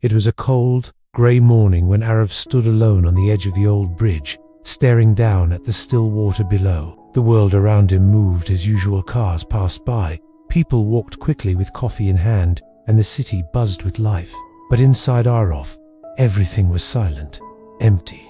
It was a cold, grey morning when Arav stood alone on the edge of the old bridge, staring down at the still water below. The world around him moved as usual. Cars passed by, people walked quickly with coffee in hand, and the city buzzed with life. But inside Arav, everything was silent, empty.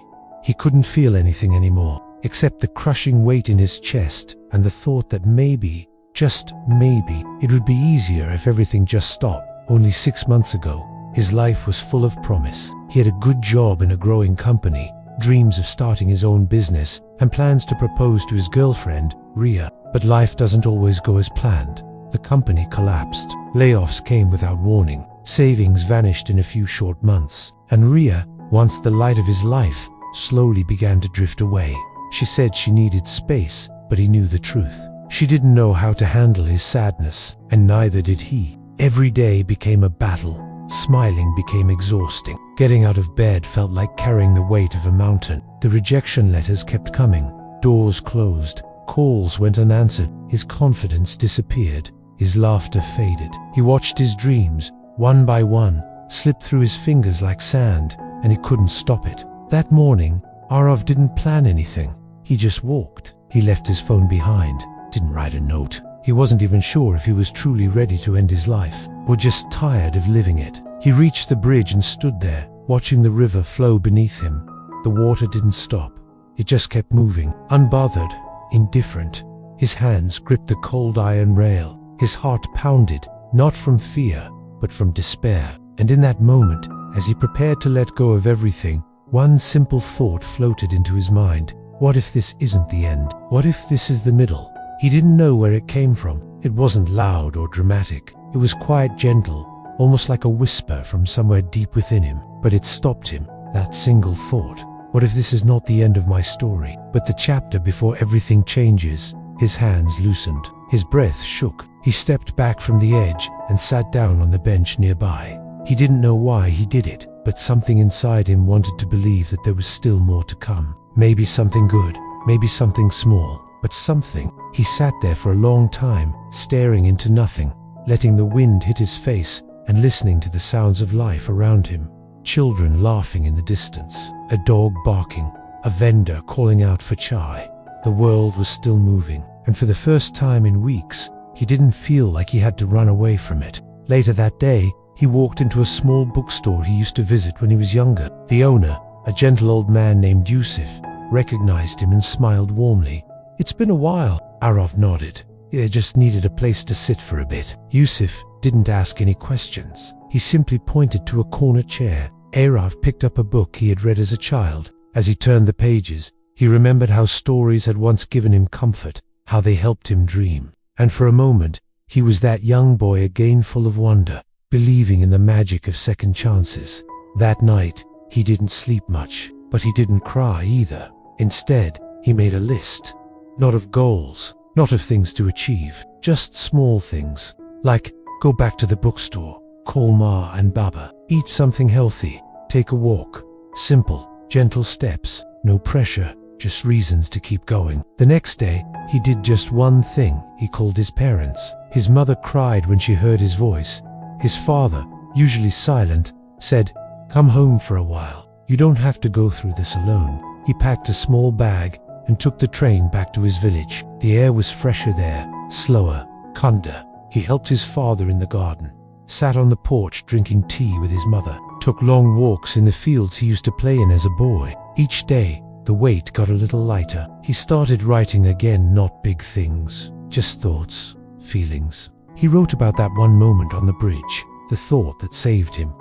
He couldn't feel anything anymore, except the crushing weight in his chest and the thought that maybe, just maybe, it would be easier if everything just stopped. Only 6 months ago, his life was full of promise. He had a good job in a growing company, dreams of starting his own business, and plans to propose to his girlfriend, Ria. But life doesn't always go as planned. The company collapsed. Layoffs came without warning. Savings vanished in a few short months. And Ria, once the light of his life, slowly began to drift away. She said she needed space, but he knew the truth. She didn't know how to handle his sadness, and neither did he. Every day became a battle. Smiling became exhausting. Getting out of bed felt like carrying the weight of a mountain. The rejection letters kept coming. Doors closed. Calls went unanswered. His confidence disappeared. His laughter faded. He watched his dreams, one by one, slip through his fingers like sand, and he couldn't stop it. That morning, Arav didn't plan anything. He just walked. He left his phone behind, didn't write a note. He wasn't even sure if he was truly ready to end his life, or just tired of living it. He reached the bridge and stood there, watching the river flow beneath him. The water didn't stop. It just kept moving, unbothered, indifferent. His hands gripped the cold iron rail. His heart pounded, not from fear, but from despair. And in that moment, as he prepared to let go of everything, one simple thought floated into his mind. What if this isn't the end? What if this is the middle? He didn't know where it came from. It wasn't loud or dramatic. It was quite gentle, almost like a whisper from somewhere deep within him. But it stopped him, that single thought. What if this is not the end of my story, but the chapter before everything changes? His hands loosened. His breath shook. He stepped back from the edge and sat down on the bench nearby. He didn't know why he did it, but something inside him wanted to believe that there was still more to come. Maybe something good, maybe something small, but something. He sat there for a long time, staring into nothing, letting the wind hit his face and listening to the sounds of life around him. Children laughing in the distance, a dog barking, a vendor calling out for chai. The world was still moving, and for the first time in weeks, he didn't feel like he had to run away from it. Later that day, he walked into a small bookstore he used to visit when he was younger. The owner, a gentle old man named Yusuf, recognized him and smiled warmly. "It's been a while," Arav nodded. He just needed a place to sit for a bit. Yusuf didn't ask any questions. He simply pointed to a corner chair. Arav picked up a book he had read as a child. As he turned the pages, he remembered how stories had once given him comfort, how they helped him dream. And for a moment, he was that young boy again, full of wonder, believing in the magic of second chances. That night, he didn't sleep much, but he didn't cry either. Instead, he made a list. Not of goals, not of things to achieve, just small things. Like, go back to the bookstore, call Ma and Baba, eat something healthy, take a walk. Simple, gentle steps, no pressure, just reasons to keep going. The next day, he did just one thing. He called his parents. His mother cried when she heard his voice. His father, usually silent, said, "Come home for a while. You don't have to go through this alone." He packed a small bag and took the train back to his village. The air was fresher there, slower, kinder. He helped his father in the garden, sat on the porch drinking tea with his mother, took long walks in the fields he used to play in as a boy. Each day, the weight got a little lighter. He started writing again, not big things, just thoughts, feelings. He wrote about that one moment on the bridge, the thought that saved him.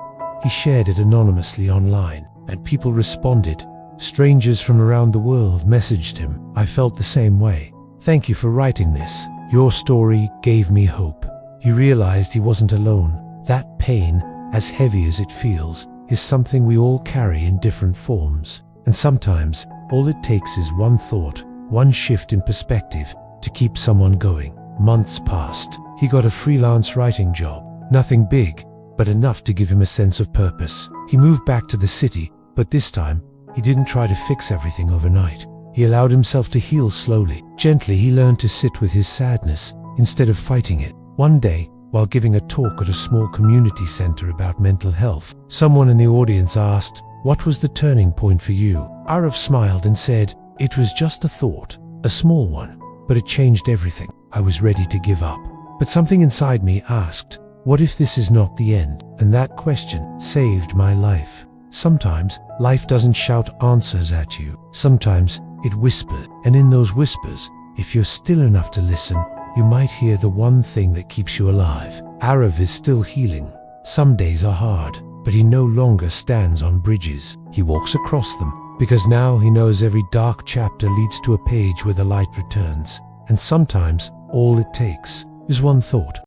He shared it anonymously online, and people responded. Strangers from around the world messaged him. "I felt the same way. Thank you for writing this. Your story gave me hope." He realized he wasn't alone. That pain, as heavy as it feels, is something we all carry in different forms. And sometimes, all it takes is one thought, one shift in perspective, to keep someone going. Months passed. He got a freelance writing job. Nothing big, but enough to give him a sense of purpose. He moved back to the city, but this time, he didn't try to fix everything overnight. He allowed himself to heal slowly. Gently, he learned to sit with his sadness instead of fighting it. One day, while giving a talk at a small community center about mental health. Someone in the audience asked, "What was the turning point for you?" Arav smiled and said, "It was just a thought, a small one, but it changed everything. I was ready to give up. But something inside me asked, what if this is not the end?" And that question saved my life. Sometimes life doesn't shout answers at you. Sometimes it whispers, and in those whispers, if you're still enough to listen, you might hear the one thing that keeps you alive. Arav is still healing. Some days are hard, but he no longer stands on bridges. He walks across them, because now he knows every dark chapter leads to a page where the light returns. And sometimes all it takes is one thought.